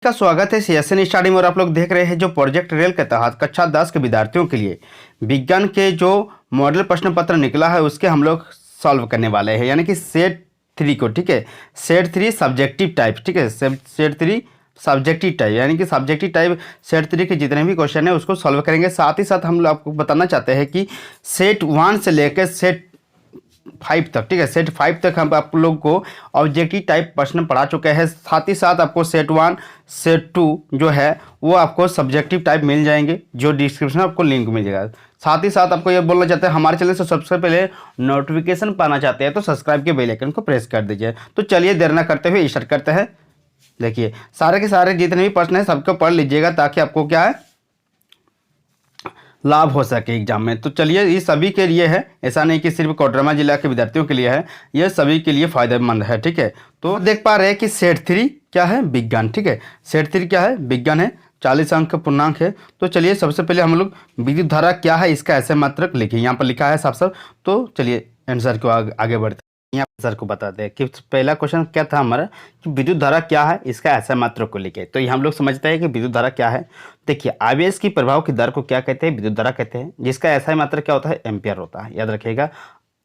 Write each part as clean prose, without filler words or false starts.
का स्वागत है सीएसएन स्टडी में। और आप लोग देख रहे हैं जो प्रोजेक्ट रेल के तहत कक्षा 10 के विद्यार्थियों के लिए विज्ञान के जो मॉडल प्रश्न पत्र निकला है उसके हम लोग सॉल्व करने वाले हैं, यानी कि सेट 3 को। ठीक है, सेट 3 सब्जेक्टिव टाइप। ठीक है, सेट 3 सब्जेक्टिव टाइप, यानी कि सब्जेक्टिव टाइप सेट 3 के जितने भी क्वेश्चन है उसको सॉल्व करेंगे। साथ ही साथ हम लोग आपको बताना चाहते हैं कि सेट 1 से लेकर सेट 5 तक, ठीक है, सेट 5 तक हम आप लोग को ऑब्जेक्टिव टाइप प्रश्न पढ़ा चुके हैं। साथ ही साथ आपको सेट 1 सेट 2 जो है वो आपको सब्जेक्टिव टाइप मिल जाएंगे, जो डिस्क्रिप्शन में आपको लिंक मिल जाएगा। साथ ही साथ आपको ये बोलना चाहते हैं हमारे चैनल से सबसे पहले नोटिफिकेशन पाना चाहते हैं तो सब्सक्राइब के बेल आइकन को प्रेस कर दीजिए। तो चलिए देर ना करते हुए स्टार्ट करते हैं। देखिए सारे के सारे जितने भी प्रश्न हैं सबको पढ़ लीजिएगा ताकि आपको क्या है लाभ हो सके एग्जाम में। तो चलिए ये सभी के लिए है, ऐसा नहीं कि सिर्फ कोडरमा जिला के विद्यार्थियों के लिए है, ये सभी के लिए फायदेमंद है। ठीक है, तो देख पा रहे हैं कि सेट 3 क्या है, विज्ञान। ठीक है, सेट 3 क्या है, विज्ञान है, 40 अंक का पूर्णांक है। तो चलिए सबसे पहले हम लोग विद्युत धारा क्या है इसका ऐसे मात्रक लिखिए, यहाँ पर लिखा है साफ साफ। तो चलिए आंसर को आगे बढ़ते हैं। यहाँ सर को बताते हैं कि पहला क्वेश्चन क्या था हमारा कि विद्युत धारा क्या है इसका ऐसा मात्रक को लिखे। तो ये हम लोग समझते हैं कि विद्युत धारा क्या है। देखिए आवेश की प्रभाव की दर को क्या कहते हैं, विद्युत धारा कहते हैं, जिसका ऐसा मात्रक क्या होता है, एम्पियर होता है। याद रखिएगा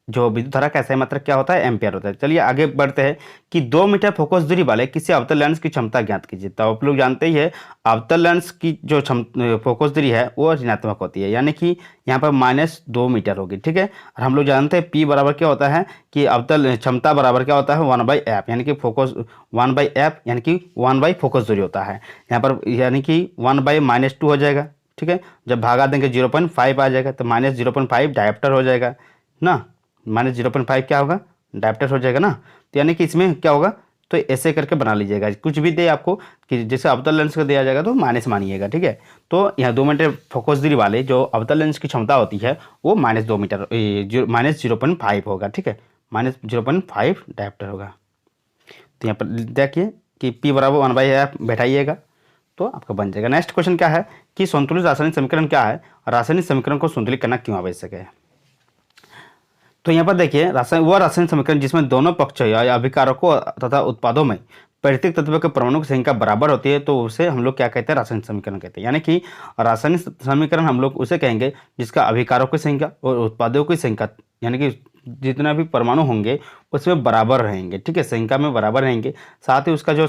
जो विद्युत धारा का ऐसा मात्रक क्या होता है, एम्पियर होता है। चलिए आगे बढ़ते हैं कि 2 मीटर फोकस दूरी वाले किसी अवतल लेंस की क्षमता ज्ञात कीजिए। तो आप लोग जानते ही है अवतल लेंस की जो फोकस दूरी है वो ऋणात्मक होती है, यानी कि यहाँ पर -2 मीटर होगी। ठीक है, और हम लोग जानते हैं P बराबर क्या होता है कि अवतल क्षमता बराबर क्या होता है 1/f, यानी कि फोकस 1/f यानी कि 1 फोकस दूरी होता है। यहाँ पर यानी कि 1/-2 हो जाएगा। ठीक है, जब भागा देंगे 0.5 आ जाएगा तो -0.5 डायप्टर हो जाएगा ना, -0.5 क्या होगा, डायप्टर हो जाएगा ना। तो यानी कि इसमें क्या होगा, तो ऐसे करके बना लीजिएगा। कुछ भी दे आपको कि जैसे अवतल लेंस का दिया जाएगा तो माइनस मानिएगा। ठीक है, तो यहाँ 2 मीटर फोकस दूरी वाले जो अवतल लेंस की क्षमता होती है वो -2 मीटर -0.5 होगा। ठीक है, -0.5 डायप्टर होगा। तो यहाँ पर देखिए कि P बराबर 1/f बैठाइएगा तो आपका बन जाएगा। नेक्स्ट क्वेश्चन क्या है कि संतुलित रासायनिक समीकरण क्या है, रासायनिक समीकरण को संतुलित करना क्यों आवश्यक है। तो यहाँ पर देखिए रासायनिक समीकरण जिसमें दोनों पक्ष या अभिकारकों तथा उत्पादों में प्रत्येक तत्व के परमाणु की संख्या बराबर होती है तो उसे हम लोग क्या कहते हैं, रासायनिक समीकरण कहते हैं। यानी कि रासायनिक समीकरण हम लोग उसे कहेंगे जिसका अभिकारकों की संख्या और उत्पादों की संख्या यानी कि जितना भी परमाणु होंगे उसमें बराबर रहेंगे। ठीक है, संख्या में बराबर रहेंगे। साथ ही उसका जो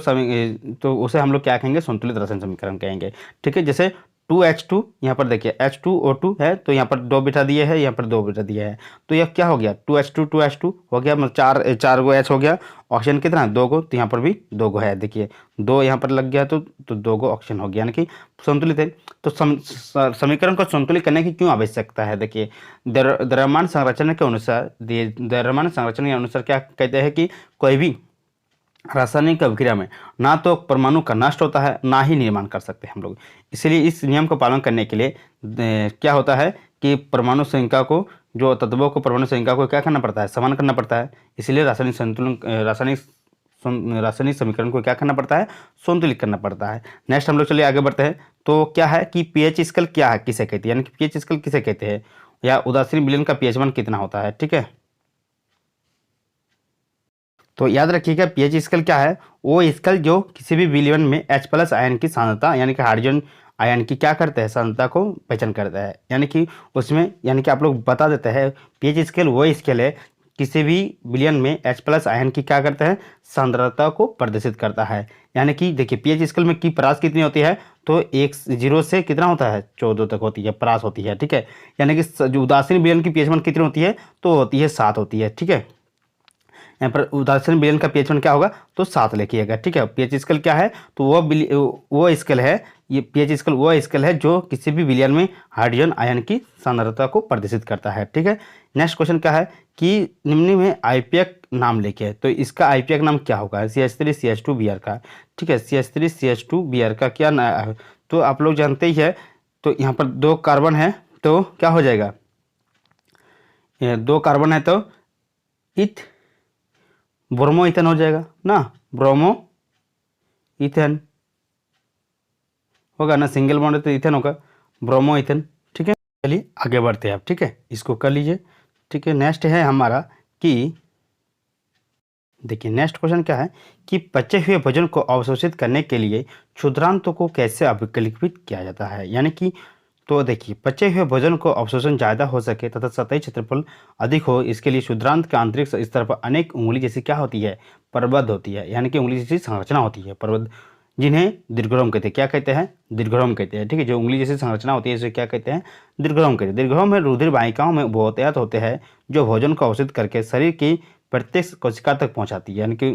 तो उसे हम लोग क्या कहेंगे, संतुलित रासायनिक समीकरण कहेंगे। ठीक है, जैसे 2H2 यहाँ पर देखिए H2O2 है तो यहाँ पर 2 बिठा दिए है, यहाँ पर 2 बिठा दिया है तो यह क्या हो गया 2H2 हो गया, मतलब 4 गो H हो गया। ऑक्सीजन कितना 2 गो, तो यहाँ पर भी 2 गो है। देखिए 2 यहाँ पर लग गया तो 2 गो ऑक्सीजन हो गया, यानी कि संतुलित है। तो समीकरण को संतुलित करने की क्यों आवश्यकता है। देखिए द्रव्यमान संरचना के अनुसार द्रव्यमान संरचना के अनुसार क्या कहते हैं कि कोई भी रासायनिक अभिक्रिया में ना तो परमाणु का नष्ट होता है ना ही निर्माण कर सकते हैं हम लोग। इसलिए इस नियम का पालन करने के लिए क्या होता है कि परमाणु संख्या को जो तत्वों को परमाणु संख्या को क्या करना पड़ता है, समान करना पड़ता है। इसलिए रासायनिक संतुलन रासायनिक समीकरण को क्या करना पड़ता है, संतुलित करना पड़ता है। नेक्स्ट हम लोग चलिए आगे बढ़ते हैं। तो क्या है कि पीएच स्केल क्या है, किसे कहते हैं, यानी कि पीएच स्केल किसे कहते हैं, या उदासीन विलयन का पीएच मान कितना होता है। ठीक है, तो याद रखिएगा पीएच स्केल क्या है, वो स्केल जो किसी भी विलयन में H+ आयन की सांद्रता यानी कि हाइड्रोजन आयन की क्या करते हैं, सांद्रता को पहचान करता है। यानी कि उसमें यानी कि आप लोग बता देते हैं पीएच स्केल वो स्केल है किसी भी विलयन में H+ आयन की क्या करता है, सांद्रता को प्रदर्शित करता है। यानी कि देखिए पीएच स्केल में की परास कितनी होती है, तो 0 से कितना होता है 14 तक होती है परास होती है। ठीक है, यानी कि जो उदासीन विलयन की पीएच मान कितनी होती है, तो होती है 7 होती है। ठीक है, यहाँ पर उदासीन विलयन का पीएच मान क्या होगा, तो 7 लिखिएगा। ठीक है, पीएच स्केल क्या है, तो वो स्केल है, ये पीएच स्केल वो स्केल है जो किसी भी विलयन में हाइड्रोजन आयन की सांद्रता को प्रदर्शित करता है। ठीक है, नेक्स्ट क्वेश्चन क्या है कि निम्न में आईपीएक नाम लिखे। तो इसका आईपीएक नाम क्या होगा, CH3CH2Br का। ठीक है, CH3CH2Br का क्या है, तो आप लोग जानते ही है। तो यहाँ पर 2 कार्बन है तो क्या हो जाएगा, 2 कार्बन है तो ब्रोमो इथेन हो जाएगा ना, ब्रोमो इथेन होगा ना, सिंगल बॉन्ड है तो इथेन होगा, ब्रोमो इथेन। ठीक है, चलिए आगे बढ़ते हैं आप। ठीक है, इसको कर लीजिए। ठीक है, नेक्स्ट है हमारा कि देखिए नेक्स्ट क्वेश्चन क्या है कि पचे हुए भोजन को अवशोषित करने के लिए क्षुद्रांतों को कैसे अभिकल्पित किया जाता है, यानी कि तो देखिए पचे हुए भोजन को अवशोषण ज़्यादा हो सके तथा सतही क्षेत्रफल अधिक हो, इसके लिए क्षुद्रांत के आंतरिक स्तर पर अनेक उंगली जैसी क्या होती है, परबद्ध होती है, यानी कि उंगली जैसी संरचना होती है परबद्ध, जिन्हें दीर्घरोम कहते हैं। क्या कहते हैं? दीर्घरोम कहते हैं। ठीक है, जो उंगली जैसी संरचना होती है इसे क्या कहते हैं? दीर्घरोम कहते हैं। दीर्घरोम में रुधिर वाहिकाओं में बहुतायत होते हैं जो भोजन को अवशोषित करके शरीर की प्रत्येक कोशिका तक पहुंचाती है, यानी कि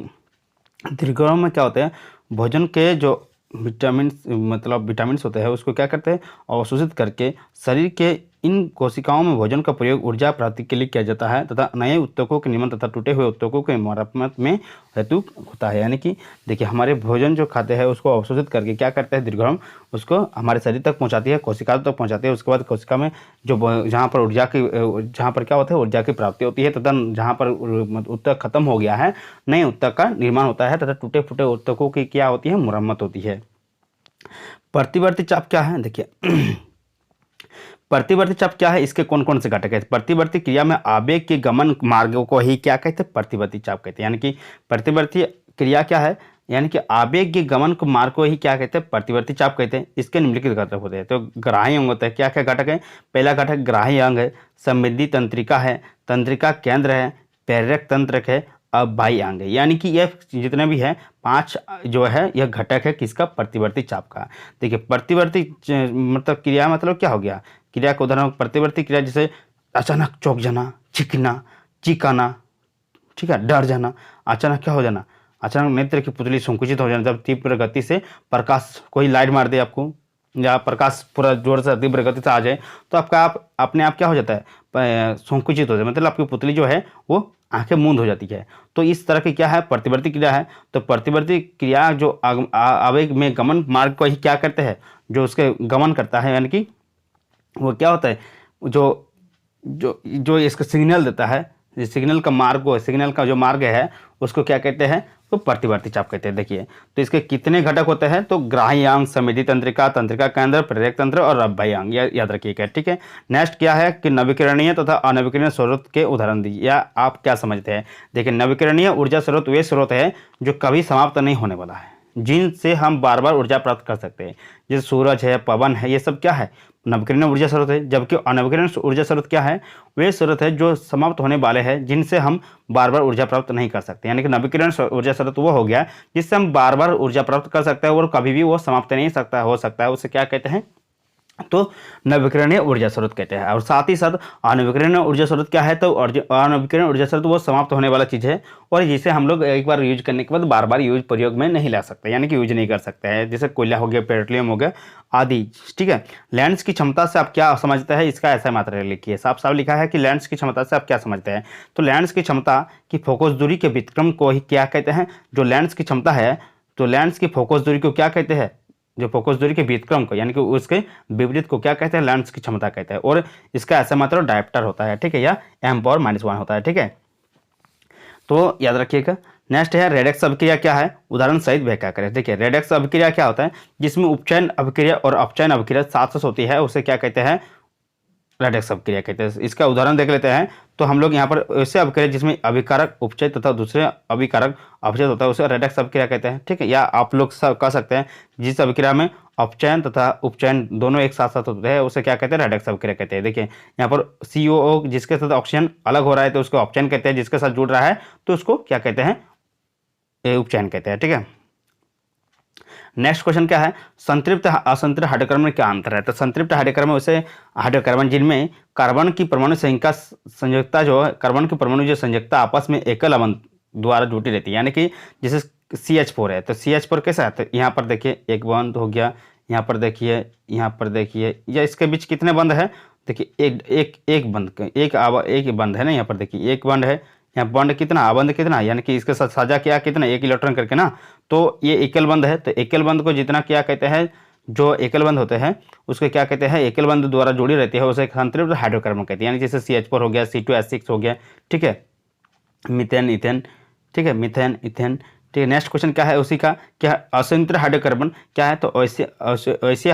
दीर्घरोम में क्या होते हैं, भोजन के जो विटामिन मतलब विटामिन्स होते हैं उसको क्या करते हैं, अवशोषित करके शरीर के इन कोशिकाओं में भोजन का प्रयोग ऊर्जा प्राप्ति के लिए किया जाता है तथा नए उत्तकों के निर्माण तथा टूटे हुए उत्तकों के मरम्मत में हेतु होता है। यानी कि देखिए हमारे भोजन जो खाते हैं उसको अवशोषित करके क्या करते हैं दीर्घरोम, उसको हमारे शरीर तक पहुंचाती है, कोशिका तक पहुंचाती है। उसके बाद कोशिका में जो जहाँ पर जहाँ पर क्या होता है ऊर्जा की प्राप्ति होती है तथा जहाँ पर उत्तक खत्म हो गया है नए उत्तक का निर्माण होता है तथा टूटे फूटे उत्तकों की क्या होती है, मुरम्मत होती है। प्रतिवर्ती चाप क्या है? देखिए प्रतिवर्ती चाप क्या है, इसके कौन कौन से घटक है? प्रतिवर्ती क्रिया में आवेग के गमन मार्गों को ही क्या कहते हैं, प्रतिवर्ती चाप कहते हैं। यानी कि प्रतिवर्ती क्रिया क्या है, यानी कि आवेग के गमन को मार्ग को ही क्या कहते हैं, प्रतिवर्ती चाप कहते हैं। इसके निम्नलिखित घटक होते हैं। तो ग्राही अंग होता है, क्या क्या घटक है? पहला घटक ग्राही अंग है, समृद्धि तंत्रिका है, तंत्रिका केंद्र है, प्रेरक तंत्र है, अब बाई अंग है। यानी कि यह जितने भी है 5 जो है यह घटक है किसका, प्रतिवर्ती चाप का। देखिए प्रतिवर्ती मतलब क्रिया मतलब क्या हो गया, क्रिया का उदाहरण प्रतिवर्ती क्रिया जैसे अचानक चौंक जाना, चीखना, चीखाना, ठीक है, डर जाना, अचानक क्या हो जाना, अचानक नेत्र की पुतली संकुचित हो जाना, जब तीव्र गति से प्रकाश कोई लाइट मार दे आपको या प्रकाश पूरा जोर से तीव्र गति से आ जाए तो आपका अपने आप क्या हो जाता है, संकुचित हो जाए, मतलब आपकी पुतली जो है वो आंखें मूंद हो जाती है। तो इस तरह की क्या है, प्रतिवर्ती क्रिया है। तो प्रतिवर्ती क्रिया जो आवेग में गमन मार्ग को ही क्या करते हैं, जो उसके गमन करता है, यानी कि वो क्या होता है, जो जो जो इसका सिग्नल देता है, सिग्नल का मार्ग को, सिग्नल का जो मार्ग है उसको क्या कहते हैं, तो प्रतिवर्ती चाप कहते हैं। देखिए तो इसके कितने घटक होते हैं, तो ग्राही अंग, समृद्धि तंत्रिका, तंत्रिका केंद्र, प्रेरक तंत्र और अभ्ययी अंग, याद रखिएगा। ठीक है, नेक्स्ट क्या है कि नवीकरणीय तथा अनवीकरणीय स्रोत के उदाहरण दीजिए, या आप क्या समझते हैं। देखिए नवीकरणीय ऊर्जा स्रोत वे स्रोत है जो कभी समाप्त नहीं होने वाला है, जिनसे हम बार बार ऊर्जा प्राप्त कर सकते हैं, जैसे सूरज है, पवन है, ये सब क्या है, नवीकरणीय ऊर्जा स्रोत है। जबकि अनवीकरणीय ऊर्जा स्रोत क्या है, वे स्रोत है जो समाप्त होने वाले हैं, जिनसे हम बार बार ऊर्जा प्राप्त नहीं कर सकते। यानी कि नवीकरणीय ऊर्जा स्रोत वो हो गया जिससे हम बार बार ऊर्जा प्राप्त कर सकते हैं और कभी भी वो समाप्त नहीं हो सकता है, उसे क्या कहते हैं, तो नवीकरणीय ऊर्जा स्रोत कहते हैं। और साथ ही साथ अनवीकरणीय ऊर्जा स्रोत क्या है, तो अनवीकरणीय ऊर्जा स्रोत वो समाप्त होने वाला चीज़ है और जिसे हम लोग एक बार यूज करने के बाद बार बार प्रयोग में नहीं ला सकते, यानी कि यूज नहीं कर सकते हैं, जैसे कोयला हो गया, पेट्रोलियम हो गया आदि। ठीक है, लेंस की क्षमता से आप क्या समझते हैं, इसका ऐसा मात्रा लिखिए, साफ साफ लिखा है कि लेंस की क्षमता से आप क्या समझते हैं। तो लेंस की क्षमता की फोकस दूरी के व्युत्क्रम को ही क्या कहते हैं, जो लेंस की क्षमता है, तो लेंस की फोकस दूरी को क्या कहते हैं, जो फोकस दूरी के व्युत्क्रम को, यानी कि उसके विपरीत को क्या कहते हैं, लेंस की क्षमता कहते हैं। और इसका ऐसा मात्रा डायप्टर होता है, ठीक है, या m⁻⁻1 होता है। ठीक है, तो याद रखिएगा। नेक्स्ट है रेडक्स अभिक्रिया क्या है, उदाहरण सहित व्याख्या करें। देखिए रेडक्स अभिक्रिया क्या होता है, जिसमें उपचयन अभिक्रिया और अपचयन अभिक्रिया साथ साथ होती है, उसे क्या कहते हैं, रेडक्स अभिक्रिया कहते हैं। इसका उदाहरण देख लेते हैं। तो हम लोग यहाँ पर ऐसे अभिक्रिया जिसमें अभिकारक उपचय तथा दूसरे अभिकारक अपचय होता है उसे रेडक्स अभिक्रिया कहते हैं। ठीक है, या आप लोग कह सकते हैं जिस अभिक्रिया में अपचयन तथा उपचयन दोनों एक साथ साथ होते हैं उसे क्या कहते हैं, रेडक्स अभिक्रिया कहते हैं। देखिए यहाँ पर COO जिसके साथ ऑक्सीजन अलग हो रहा है तो उसको अपचयन कहते हैं, जिसके साथ जुड़ रहा है तो उसको क्या कहते हैं, उपचयन कहते हैं। ठीक है, नेक्स्ट क्वेश्चन क्या है, संतृप्त असंतृप्त हाइड्रोकार्बन में क्या अंतर है। तो संतृप्त हाइड्रोकार्बन वैसे हाइड्रोकार्बन जिनमें कार्बन की परमाणु संयोजकता जो है, कार्बन की परमाणु जो संयोजकता आपस में एकल अवंत द्वारा जुटी रहती है, यानी कि जैसे CH4 है तो CH4 कैसा है, तो यहाँ पर देखिए एक बंद हो गया, यहाँ पर देखिए, यहाँ पर देखिए, या इसके बीच कितने बंद है, देखिए एक बंद, एक बंद है ना, यहाँ पर देखिए एक बंद है, यहाँ बंद कितना, आबंध कितना, यानी कि इसके साथ साझा किया कितना, एक इलेक्ट्रॉन करके ना, तो ये एकल बंद है। तो एकल बंद को जितना क्या कहते हैं, जो एकल बंद होते हैं उसको क्या कहते हैं, एकल बंद द्वारा जुड़ी रहती है उसे संतृप्त हाइड्रोकार्बन कहते हैं, यानी जैसे CH4 हो गया, C2H6 हो गया। ठीक है, मीथेन, इथेन, ठीक है, मीथेन, इथेन। ठीक है, नेक्स्ट क्वेश्चन क्या है उसी का, क्या असंतृप्त हाइड्रोकार्बन क्या है, तो ऐसे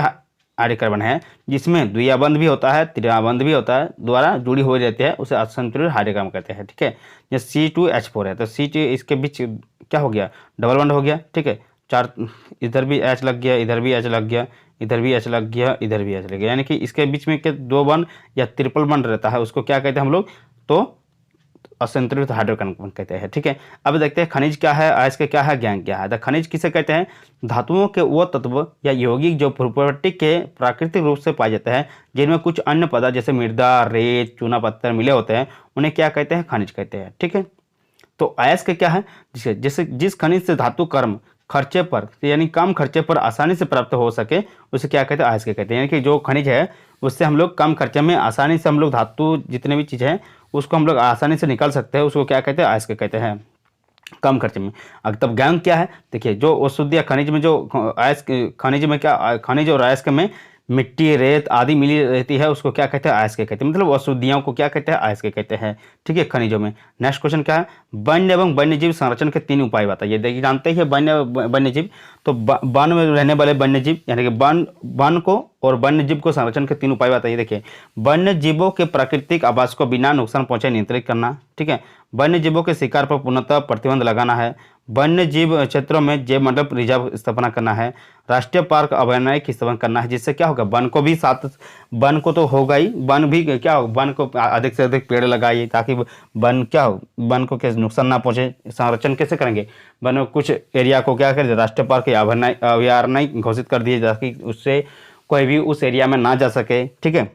आर्य कार्बन है जिसमें द्विआबंध भी होता है, त्रिआबंध भी होता है, द्वारा जुड़ी हुई रहती है, उसे असंतुलित हाइड्रोकार्बन कहते हैं। ठीक है, जैसे C2H4 है तो C2 इसके बीच क्या हो गया, डबल बॉन्ड हो गया। ठीक है, चार, इधर भी H लग गया, इधर भी H लग गया, इधर भी H लग गया, इधर भी H लग गया, यानी कि इसके बीच में के दो बॉन्ड या ट्रिपल बॉन्ड रहता है, उसको क्या कहते हैं हम लोग, तो असंतुलित हाइड्रोकार्बन कहते हैं। ठीक है, अब देखते हैं खनिज क्या है, अयस्क क्या है, गैंग क्या है। तो खनिज किसे कहते हैं, धातुओं के वो तत्व या यौगिक जो प्रॉपर्टी के प्राकृतिक रूप से पाए जाते हैं, जिनमें कुछ अन्य पदार्थ जैसे मृदा, रेत, चूना पत्थर मिले होते हैं, उन्हें क्या कहते हैं, खनिज कहते हैं। ठीक है, तो अयस्क क्या है, जिस खनिज से धातु कर्म खर्चे पर यानी कम खर्चे पर आसानी से प्राप्त हो सके, उसे क्या कहते हैं, अयस्क कहते हैं। यानी कि जो खनिज है उससे हम लोग कम खर्चे में आसानी से हम लोग धातु जितने भी चीज़ है उसको हम लोग आसानी से निकाल सकते हैं, उसको क्या कहते हैं, अयस्क कहते हैं, कम खर्चे में। अब तब गैंग क्या है, देखिए जो औषधि या खनिज में जो अयस्क, खनिज में क्या, खनिज और अयस्क में मिट्टी, रेत आदि मिली रहती है, उसको क्या कहते हैं, अयस्क कहते हैं। मतलब औषधियों को क्या कहते हैं, अयस्क कहते हैं। ठीक है, खनिजों में। नेक्स्ट क्वेश्चन क्या है, वन्य एवं वन्यजीव संरक्षण के 3 उपाय बताइए। देखिए जानते ही वन्यजीव, तो वन में रहने वाले वन्यजीव यानी कि वन को और वन्यजीव को संरक्षण के 3 उपाय बताइए। देखिए, वन्य जीवों के प्राकृतिक आवास को बिना नुकसान पहुंचे नियंत्रित करना। ठीक है, वन्य जीवों के शिकार पर पूर्णतः प्रतिबंध लगाना है, वन्य जीव क्षेत्रों में जैव मंडल रिजर्व स्थापना करना है, राष्ट्रीय पार्क अभयारण्य की स्थापना करना है, जिससे क्या होगा, वन को भी साथ, वन को तो होगा ही, वन भी क्या हो, वन को अधिक से अधिक पेड़ लगाइए ताकि वन क्या हो, वन को कैसे नुकसान ना पहुंचे। संरक्षण कैसे करेंगे, वन कुछ एरिया को क्या करें, राष्ट्रीय पार्क या अभयारण्य घोषित कर दिए ताकि उससे कोई भी उस एरिया में ना जा सके। ठीक है,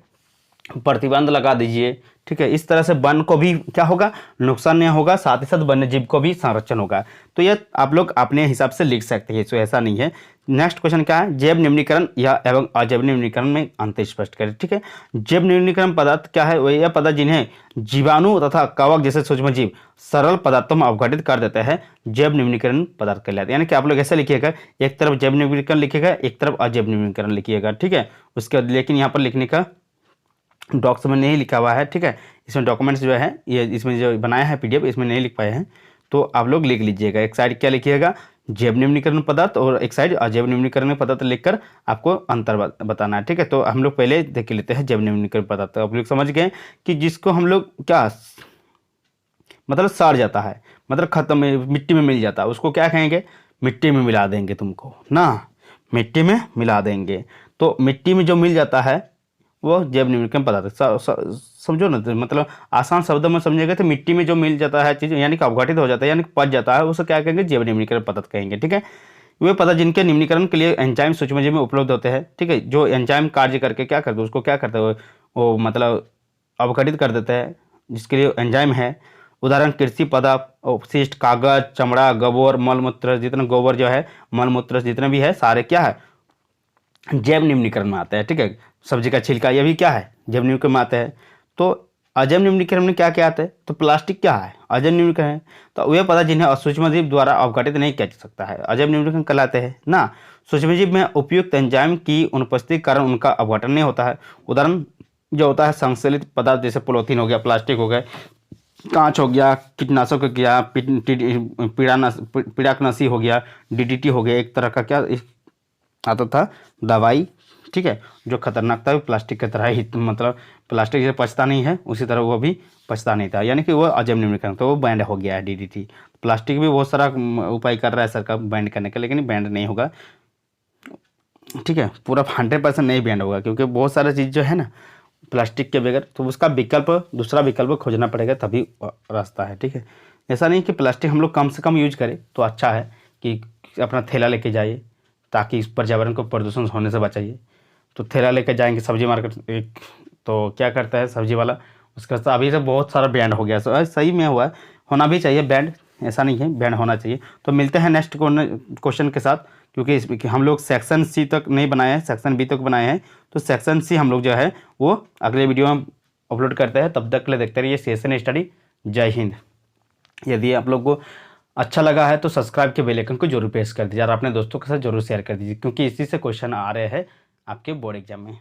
प्रतिबंध लगा दीजिए। ठीक है, इस तरह से वन को भी क्या होगा, नुकसान नहीं होगा, साथ ही साथ वन्य जीव को भी संरक्षण होगा। तो ये आप लोग अपने हिसाब से लिख सकते हैं, इसमें ऐसा नहीं है। नेक्स्ट क्वेश्चन क्या है, जैव निम्नीकरण या एवं अजैव निम्नीकरण में अंतर स्पष्ट करें। ठीक है, जैव निम्नीकरण पदार्थ क्या है, वह पदार्थ जिन्हें जीवाणु तथा कवक जैसे सूक्ष्म जीव सरल पदार्थों में अवघटित कर देते हैं, जैव निम्नीकरण पदार्थ कहलाते हैं। यानी कि आप लोग ऐसे लिखिएगा, एक तरफ जैव निम्नीकरण लिखिएगा, एक तरफ अजैव निम्नीकरण लिखिएगा। ठीक है, उसके लेकिन यहाँ पर लिखने का डॉक्स में नहीं लिखा हुआ है। ठीक है, इसमें डॉक्यूमेंट्स जो है ये इसमें जो बनाया है PDF इसमें नहीं लिख पाए हैं, तो आप लोग लिख लीजिएगा। एक साइड क्या लिखिएगा, जैव निम्नीकरण पदार्थ, और एक साइड अजैव निम्नीकरण पदार्थ लिखकर आपको अंतर बताना है। ठीक है, तो हम लोग पहले देख लेते हैं जैव निम्नीकरण पदार्थ। तो आप लोग समझ गए कि जिसको हम लोग क्या मतलब सड़ जाता है, मतलब खत्म, मिट्टी में मिल जाता है, उसको क्या कहेंगे, मिट्टी में मिला देंगे तुमको ना, मिट्टी में मिला देंगे। तो मिट्टी में जो मिल जाता है वो जैव निम्नीकरण पदार्थ, समझो ना, मतलब आसान शब्दों में समझेगा तो मिट्टी में जो मिल जाता है चीज़ यानी कि अवघटित हो जाता है, यानी कि पच जाता है, उसे क्या कहेंगे, जैव निम्नीकरण पदार्थ कहेंगे। ठीक है, वे पदार्थ जिनके निम्नीकरण के लिए एंजाइम सूक्ष्मजीव में उपलब्ध होते हैं। ठीक है, जो एंजाइम कार्य करके क्या करते हैं, उसको क्या करते हैं, वो मतलब अवघटित कर देते हैं, जिसके लिए एंजाइम है। उदाहरण कृषि पदार्थ, अपशिष्ट, कागज, चमड़ा, गोबर, मलमूत्र, जितना गोबर जो है, मलमूत्र जितने भी है सारे क्या है, जैव निम्नीकरण में आते हैं। ठीक है, सब्जी का छिलका ये भी क्या है, जैव निम्नीकरण में आते हैं। तो अजैव निम्नीकरण में क्या क्या आता है, तो प्लास्टिक क्या है, अजैव निम्नीकरण है। तो वे पदार्थ जिन्हें सूक्ष्मजीव द्वारा अवघटित नहीं किया जा सकता है, अजैव निम्नीकरण कहलाते हैं ना। सूक्ष्मजीव में उपयुक्त एंजाइम की अनुपस्थिति के कारण उनका अवघटन नहीं होता है। उदाहरण जो होता है संश्लेषित पदार्थ, जैसे पॉलीथीन हो गया, प्लास्टिक हो गए, कांच हो गया, कीटनाशक हो गया, पीड़ाकनाशी हो गया, DDT हो गया, एक तरह का क्या आता था दवाई। ठीक है, जो खतरनाक था, प्लास्टिक की तरह ही, मतलब प्लास्टिक जैसे पचता नहीं है उसी तरह वो भी पचता नहीं था, यानी कि वो अजैव निम्नीकरण, तो वो बैंड हो गया है DDT। प्लास्टिक भी बहुत सारा उपाय कर रहा है सरकार बैंड करने का, लेकिन बैंड नहीं होगा। ठीक है, पूरा 100% नहीं बैंड होगा, क्योंकि बहुत सारा चीज़ जो है ना प्लास्टिक के बगैर, तो उसका विकल्प, दूसरा विकल्प खोजना पड़ेगा तभी रास्ता है। ठीक है, ऐसा नहीं कि प्लास्टिक हम लोग कम से कम यूज करें तो अच्छा है, कि अपना थैला लेके जाइए ताकि इस पर्यावरण को प्रदूषण होने से बचाइए। तो थैला लेकर जाएंगे सब्जी मार्केट, तो क्या करता है सब्जी वाला, उसका तो अभी से बहुत सारा बैंड हो गया। सही में हुआ है, होना भी चाहिए बैंड, ऐसा नहीं है, बैंड होना चाहिए। तो मिलते हैं नेक्स्ट क्वेश्चन के साथ, क्योंकि इसमें हम लोग सेक्शन C तक नहीं बनाए हैं, सेक्शन B तक बनाए हैं। तो सेक्शन C हम लोग जो है वो अगले वीडियो में अपलोड करते हैं। तब तक के लिए देखते रहिए CSN स्टडी। जय हिंद। यदि आप लोग को अच्छा लगा है तो सब्सक्राइब के बेल आइकन को जरूर प्रेस कर दीजिए और अपने दोस्तों के साथ जरूर शेयर कर दीजिए, क्योंकि इसी से क्वेश्चन आ रहे हैं आपके बोर्ड एग्जाम में।